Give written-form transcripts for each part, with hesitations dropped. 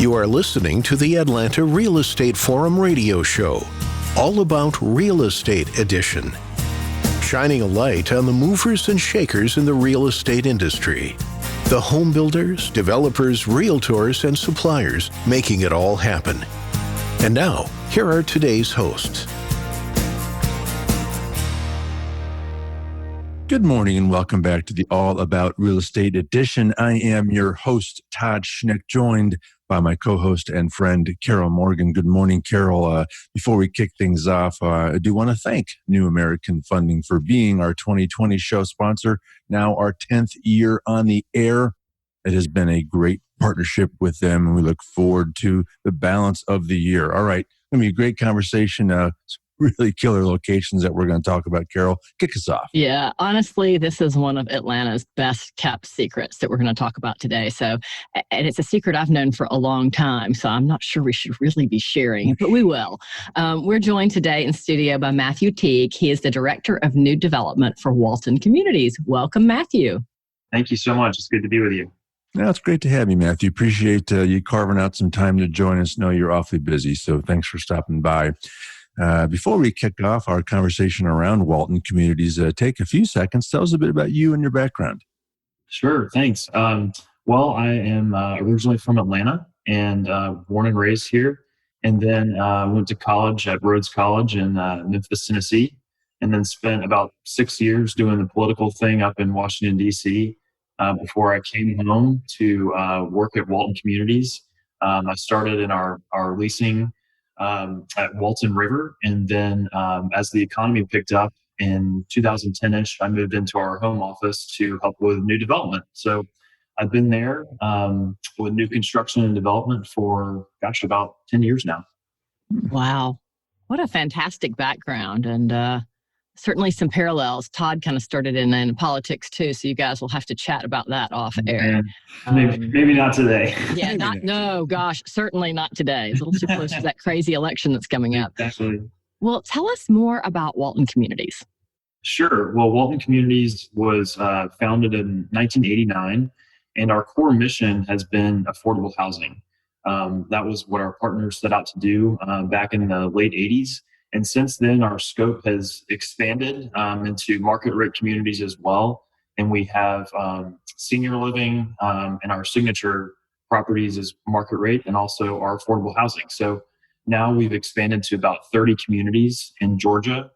You are listening to the Atlanta Real Estate Forum radio show, all about real estate edition, shining a light on the movers and shakers in the real estate industry, the home builders, developers, realtors, and suppliers making it all happen. And now, here are today's hosts. Good morning and welcome back to the All About Real Estate edition. I am your host, Todd Schnick, joined by my co-host and friend, Carol Morgan. Good morning, Carol. Before we kick things off, I do want to thank New American Funding for being our 2020 show sponsor, now our 10th year on the air. It has been a great partnership with them, and we look forward to the balance of the year. All right, going to be a great conversation. Really killer locations that we're going to talk about. Carol, kick us off. Yeah, honestly, this is one of Atlanta's best kept secrets that we're going to talk about today. So, and it's a secret I've known for a long time, so I'm not sure we should really be sharing it, but we will. We're joined today in studio by Matthew Teague. He is the Director of New Development for Walton Communities. Welcome, Matthew. Thank you so much. It's good to be with you. Yeah, it's great to have you, Matthew. Appreciate you carving out some time to join us. Know you're awfully busy, so thanks for stopping by. Before we kick off our conversation around Walton Communities, take a few seconds. Tell us a bit about you and your background. Sure, thanks. Well, I am originally from Atlanta and born and raised here, and then went to college at Rhodes College in Memphis, Tennessee, and then spent about 6 years doing the political thing up in Washington, D.C. Before I came home to work at Walton Communities. I started in our leasing at Walton River. And then as the economy picked up in 2010-ish, I moved into our home office to help with new development. So I've been there with new construction and development for, about 10 years now. Wow. What a fantastic background. And certainly some parallels. Todd kind of started in politics too, so you guys will have to chat about that off air. Maybe not today. Yeah, certainly not today. It's a little too close to that crazy election that's coming up. Exactly. Well, tell us more about Walton Communities. Sure. Well, Walton Communities was founded in 1989, and our core mission has been affordable housing. That was what our partners set out to do back in the late 80s. And since then, our scope has expanded into market rate communities as well. And we have senior living and our signature properties is market rate and also our affordable housing. So now we've expanded to about 30 communities in Georgia,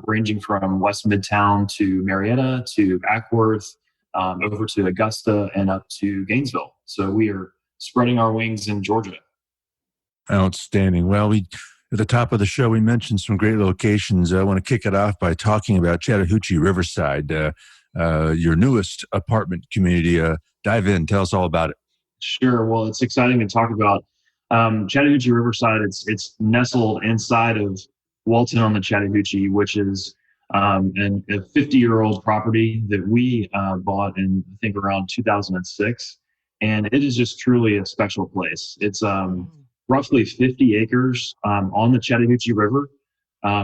ranging from West Midtown to Marietta to Ackworth, over to Augusta and up to Gainesville. So we are spreading our wings in Georgia. Outstanding. Well, at the top of the show, we mentioned some great locations. I want to kick it off by talking about Chattahoochee Riverside, your newest apartment community. Dive in. Tell us all about it. Sure. Well, it's exciting to talk about. Chattahoochee Riverside, it's nestled inside of Walton on the Chattahoochee, which is a 50-year-old property that we bought in, I think, around 2006. And it is just truly a special place. It's roughly 50 acres on the Chattahoochee River.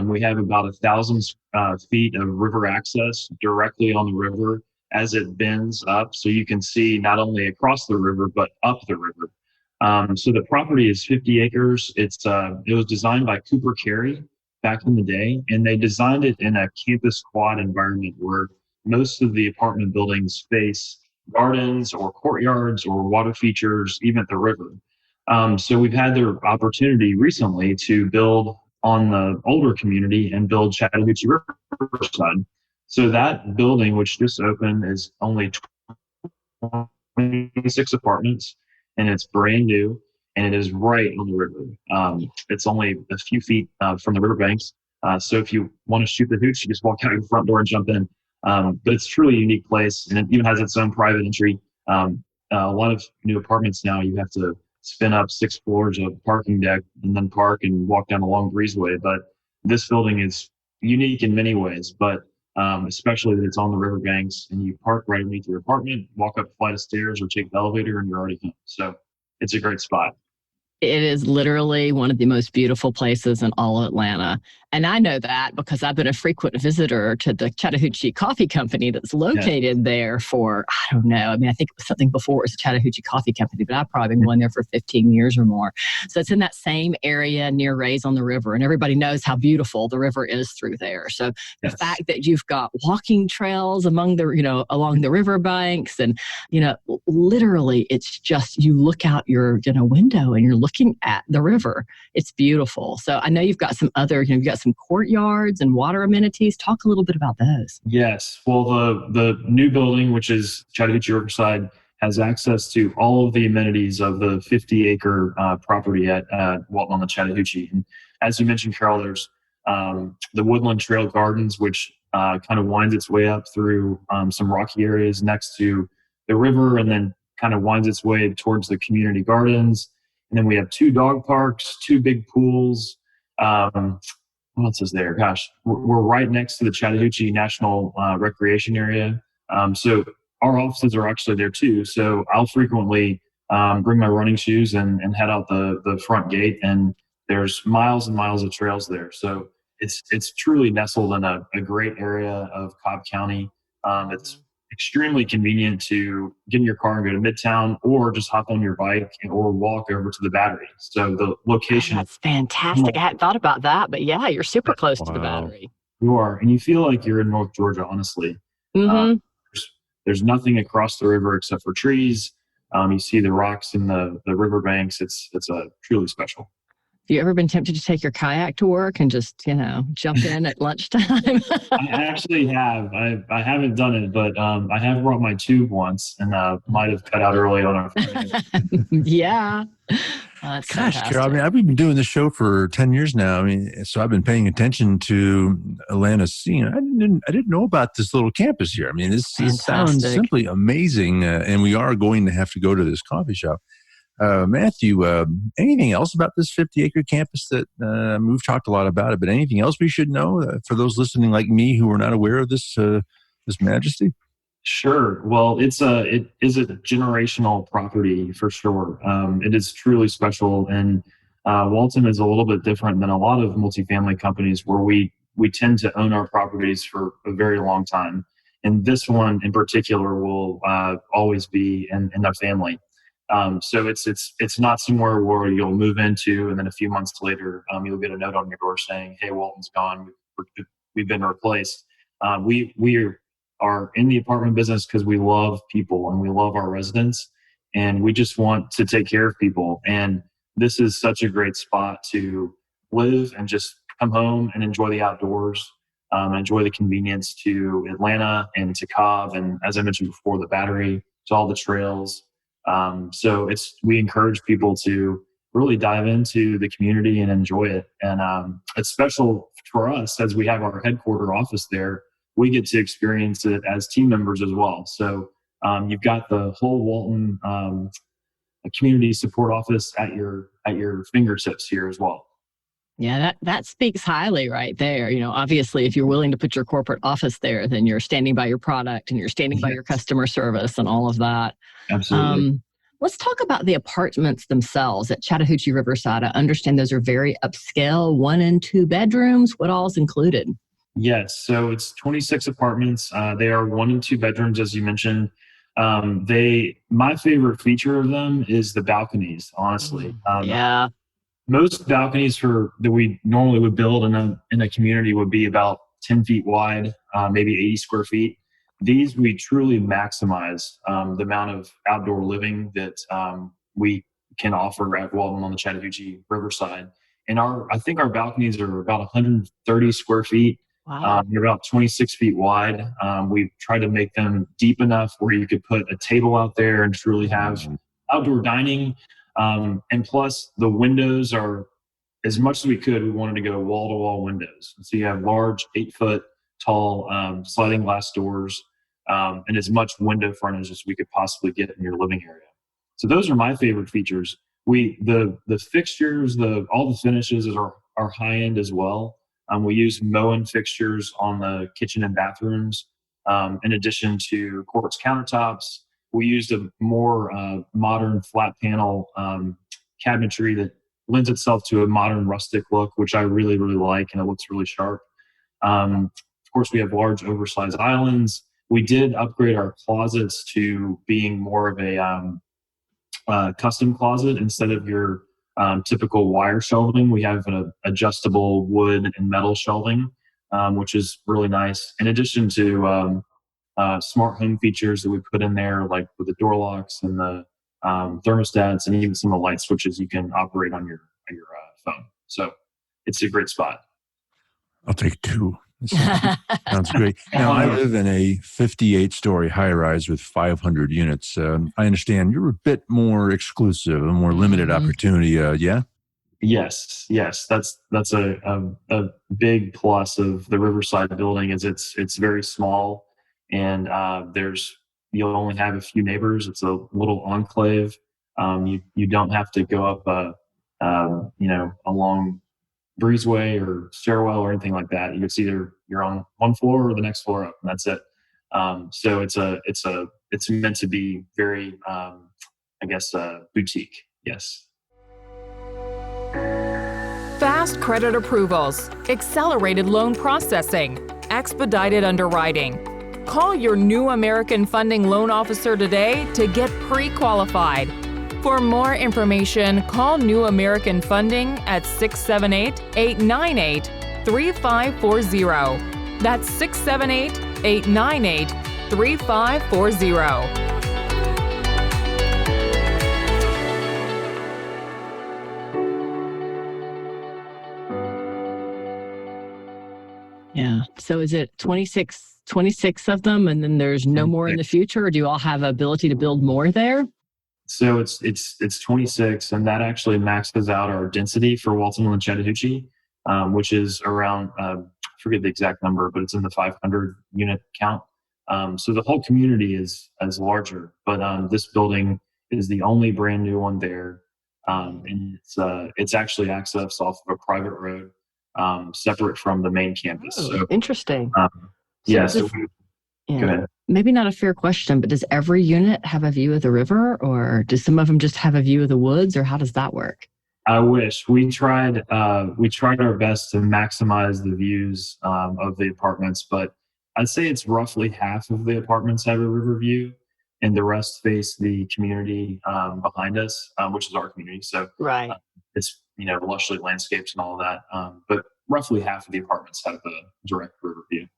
We have about 1,000 feet of river access directly on the river as it bends up. So you can see not only across the river, but up the river. So the property is 50 acres. It was designed by Cooper Carey back in the day, and they designed it in a campus quad environment where most of the apartment buildings face gardens or courtyards or water features, even at the river. So we've had the opportunity recently to build on the older community and build Chattahoochee Riverside. So that building, which just opened, is only 26 apartments, and it's brand new, and it is right on the river. It's only a few feet from the riverbanks. So if you want to shoot the hooch, you just walk out your front door and jump in. But it's truly a unique place, and it even has its own private entry. A lot of new apartments now, you have to spin up 6 floors of parking deck and then park and walk down a long breezeway. But this building is unique in many ways, but especially that it's on the riverbanks and you park right underneath your apartment, walk up a flight of stairs or take the elevator and you're already home. So it's a great spot. It is literally one of the most beautiful places in all of Atlanta. And I know that because I've been a frequent visitor to the Chattahoochee Coffee Company that's located there for, I don't know. I mean, I think it was something before it was a Chattahoochee Coffee Company, but I've probably been going there for 15 years or more. So it's in that same area near Rays on the River. And everybody knows how beautiful the river is through there. So the fact that you've got walking trails among the, along the river banks and, literally it's just, you look out your, window and you're looking at the river. It's beautiful. So I know you've got some other, you've got some courtyards and water amenities. Talk a little bit about those. Yes. Well, the new building, which is Chattahoochee Riverside, has access to all of the amenities of the 50-acre property at Walton on the Chattahoochee. And as you mentioned, Carol, there's the Woodland Trail Gardens, which kind of winds its way up through some rocky areas next to the river, and then kind of winds its way towards the community gardens. And then we have 2 dog parks, 2 big pools. What else is there? Gosh, we're right next to the Chattahoochee National Recreation Area. So our offices are actually there too. So I'll frequently bring my running shoes and head out the front gate, and there's miles and miles of trails there. So it's truly nestled in a great area of Cobb County. It's extremely convenient to get in your car and go to Midtown, or just hop on your bike or walk over to the Battery. So the location. That's fantastic. I hadn't thought about that, but yeah, you're super close to the Battery. You are, and you feel like you're in North Georgia, honestly. Mm-hmm. There's nothing across the river except for trees. You see the rocks in the riverbanks. It's truly special. Have you ever been tempted to take your kayak to work and just, jump in at lunchtime? I actually have. I haven't done it, but I have brought my tube once, and might have cut out early on our Yeah. Gosh, Carol, I mean, I've been doing this show for 10 years now. I mean, so I've been paying attention to Atlanta's scene. I didn't know about this little campus here. I mean, this sounds simply amazing, and we are going to have to go to this coffee shop. Matthew, anything else about this 50-acre campus that we've talked a lot about it, but anything else we should know for those listening like me who are not aware of this majesty? Sure. Well, it is a generational property for sure. It is truly special, and Walton is a little bit different than a lot of multifamily companies where we tend to own our properties for a very long time. And this one in particular will always be in the family. So it's not somewhere where you'll move into and then a few months later you'll get a note on your door saying, "Hey, Walton's gone. We've been replaced." We are in the apartment business because we love people and we love our residents, and we just want to take care of people. And this is such a great spot to live and just come home and enjoy the outdoors, enjoy the convenience to Atlanta and to Cobb, and as I mentioned before, the Battery, to all the trails. So we encourage people to really dive into the community and enjoy it. And it's special for us as we have our headquarter office there. We get to experience it as team members as well. So you've got the whole Walton community support office at your fingertips here as well. Yeah, that speaks highly right there. Obviously, if you're willing to put your corporate office there, then you're standing by your product and you're standing by your customer service and all of that. Absolutely. Let's talk about the apartments themselves at Chattahoochee Riverside. I understand those are very upscale, 1 and 2 bedrooms. What all is included? Yes. So it's 26 apartments. They are 1 and 2 bedrooms, as you mentioned. My favorite feature of them is the balconies, honestly. Yeah. Most balconies that we normally would build in a community would be about 10 feet wide, maybe 80 square feet. These, we truly maximize the amount of outdoor living that we can offer at Walton on the Chattahoochee Riverside. And I think our balconies are about 130 square feet. Wow. They're about 26 feet wide. We've tried to make them deep enough where you could put a table out there and truly have outdoor dining. And plus, the windows are, as much as we could, we wanted to go wall-to-wall windows. So you have large 8-foot tall sliding glass doors, and as much window frontage as we could possibly get in your living area. So those are my favorite features. The fixtures, all the finishes are high end as well. We use Moen fixtures on the kitchen and bathrooms, in addition to quartz countertops. We used a more modern flat panel cabinetry that lends itself to a modern rustic look, which I really, really like, and it looks really sharp. Of course, we have large oversized islands. We did upgrade our closets to being more of a custom closet instead of your typical wire shelving. We have an adjustable wood and metal shelving, which is really nice. In addition to smart home features that we put in there, like with the door locks and the thermostats, and even some of the light switches you can operate on your phone. So it's a great spot. I'll take two. Sounds great. Now, I live in a 58-story high-rise with 500 units. I understand you're a bit more exclusive, a more limited opportunity. Yeah. Yes. That's a big plus of the Riverside building is it's very small, and you'll only have a few neighbors. It's a little enclave. You don't have to go up a long breezeway or stairwell or anything like that. It's either you're on one floor or the next floor up, and that's it. So it's meant to be very, boutique. Yes. Fast credit approvals, accelerated loan processing, expedited underwriting. Call your New American Funding loan officer today to get pre-qualified. For more information, call New American Funding at 678-898-3540. That's 678-898-3540. Yeah. So is it 26 of them, and then there's no more in the future, or do you all have ability to build more there? So it's 26, and that actually maxes out our density for Walton and Chattahoochee, which is around, I forget the exact number, but it's in the 500 unit count. So the whole community is larger, but this building is the only brand new one there, and it's actually accessed off of a private road, separate from the main campus. Oh, so interesting. Go Yeah. ahead. Maybe not a fair question, but does every unit have a view of the river, or do some of them just have a view of the woods, or how does that work? I wish we tried our best to maximize the views of the apartments, but I'd say it's roughly half of the apartments have a river view, and the rest face the community behind us, which is our community. So Right. it's lushly landscapes and all of that, but roughly half of the apartments have a direct river view.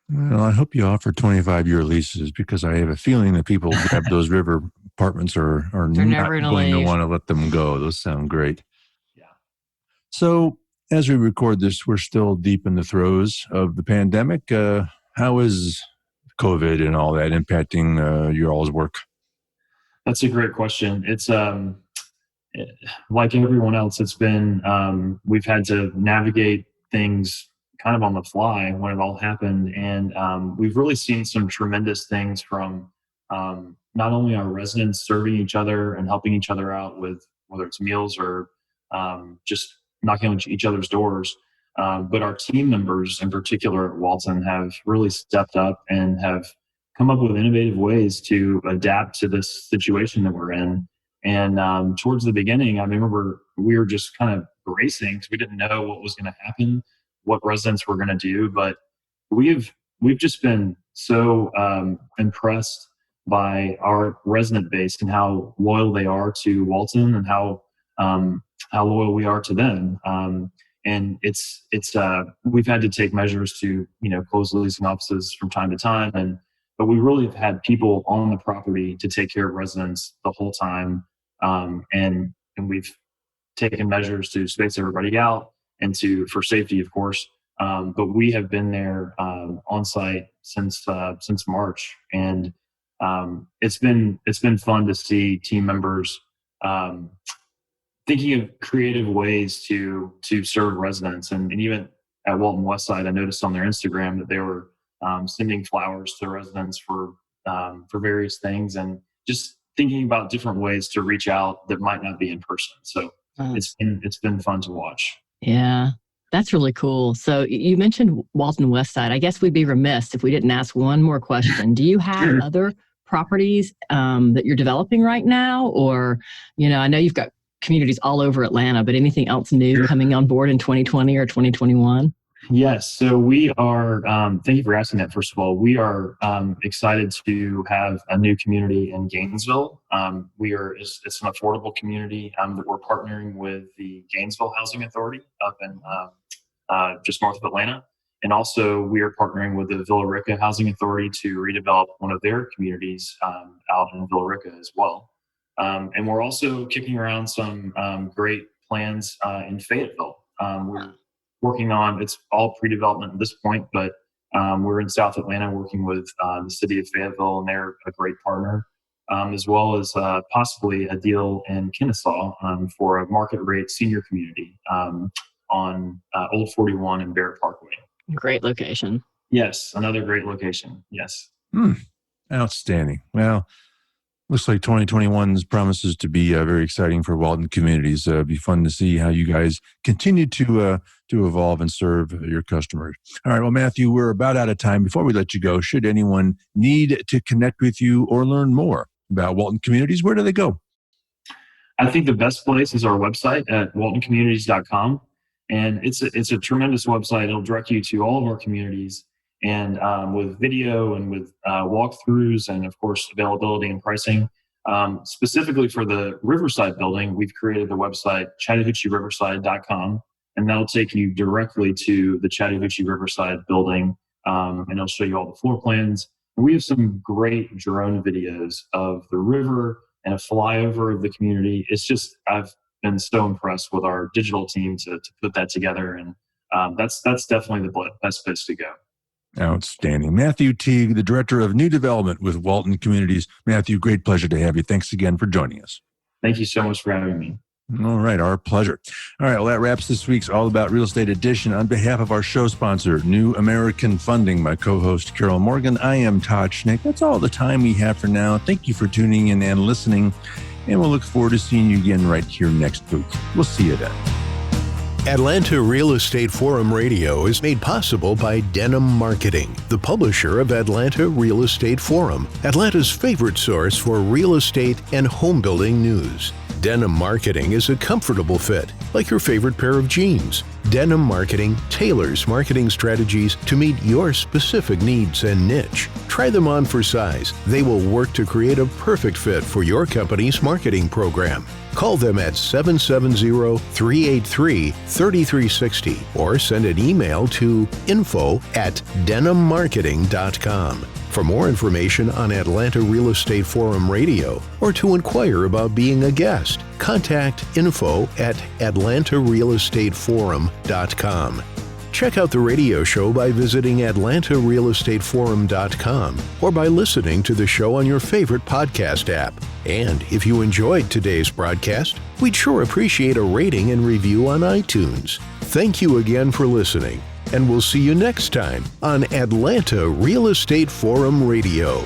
Well, I hope you offer 25-year leases, because I have a feeling that people who grab those river apartments are They're not never gonna going to leave. want to let them go. Those sound great. Yeah. So as we record this, we're still deep in the throes of the pandemic. How is COVID and all that impacting your all's work? That's a great question. It's like everyone else, it's been we've had to navigate things kind of on the fly when it all happened, and we've really seen some tremendous things from not only our residents serving each other and helping each other out with whether it's meals or just knocking on each other's doors, but our team members in particular at Walton have really stepped up and have come up with innovative ways to adapt to this situation that we're in. And towards the beginning, I remember we were just kind of bracing because we didn't know what was going to happen, what residents were going to do. But we've just been so impressed by our resident base and how loyal they are to Walton, and how loyal we are to them. And it's we've had to take measures to close the leasing offices from time to time, but we really have had people on the property to take care of residents the whole time, and we've taken measures to space everybody out and for safety, of course. But we have been there on site since March, and it's been fun to see team members thinking of creative ways to serve residents, and even at Walton Westside, I noticed on their Instagram that they were sending flowers to residents for various things, and just thinking about different ways to reach out that might not be in person. So it's been fun to watch. Yeah, that's really cool. So you mentioned Walton Westside. I guess we'd be remiss if we didn't ask one more question. Do you have Sure. other properties that you're developing right now? Or, I know you've got communities all over Atlanta, but anything else new coming on board in 2020 or 2021? Yes. So we are, thank you for asking that, first of all. We are excited to have a new community in Gainesville. It's an affordable community that we're partnering with the Gainesville Housing Authority up in just north of Atlanta. And also we are partnering with the Villa Rica Housing Authority to redevelop one of their communities out in Villa Rica as well. And we're also kicking around some great plans in Fayetteville. We're working on, it's all pre-development at this point, but we're in South Atlanta working with the city of Fayetteville, and they're a great partner, as well as possibly a deal in Kennesaw for a market rate senior community on Old 41 and Barrett Parkway. Great location. Yes, another great location. Yes. Outstanding. Well, looks like 2021 promises to be very exciting for Walton Communities. It'll be fun to see how you guys continue to evolve and serve your customers. All right. Well, Matthew, we're about out of time. Before we let you go, should anyone need to connect with you or learn more about Walton Communities, where do they go? I think the best place is our website at waltoncommunities.com. And it's a tremendous website. It'll direct you to all of our communities, and with video and with walkthroughs and, of course, availability and pricing. Specifically for the Riverside building, we've created the website ChattahoocheeRiverside.com, and that'll take you directly to the Chattahoochee Riverside building, and it'll show you all the floor plans. And we have some great drone videos of the river and a flyover of the community. It's just, I've been so impressed with our digital team to put that together, and that's definitely the best place to go. Outstanding. Matthew Teague, the Director of New Development with Walton Communities. Matthew, great pleasure to have you. Thanks again for joining us. Thank you so much for having me. All right, our pleasure. All right, well, that wraps this week's All About Real Estate edition. On behalf of our show sponsor, New American Funding, my co-host Carol Morgan, I am Todd Schnick. That's all the time we have for now. Thank you for tuning in and listening, and we'll look forward to seeing you again right here next week. We'll see you then. Atlanta Real Estate Forum Radio is made possible by Denim Marketing, the publisher of Atlanta Real Estate Forum, Atlanta's favorite source for real estate and home building news. Denim Marketing is a comfortable fit, like your favorite pair of jeans. Denim Marketing tailors marketing strategies to meet your specific needs and niche. Try them on for size. They will work to create a perfect fit for your company's marketing program. Call them at 770-383-3360 or send an email to info@denimmarketing.com. For more information on Atlanta Real Estate Forum Radio or to inquire about being a guest, contact info@atlantarealestateforum.com. Check out the radio show by visiting atlantarealestateforum.com or by listening to the show on your favorite podcast app. And if you enjoyed today's broadcast, we'd sure appreciate a rating and review on iTunes. Thank you again for listening, and we'll see you next time on Atlanta Real Estate Forum Radio.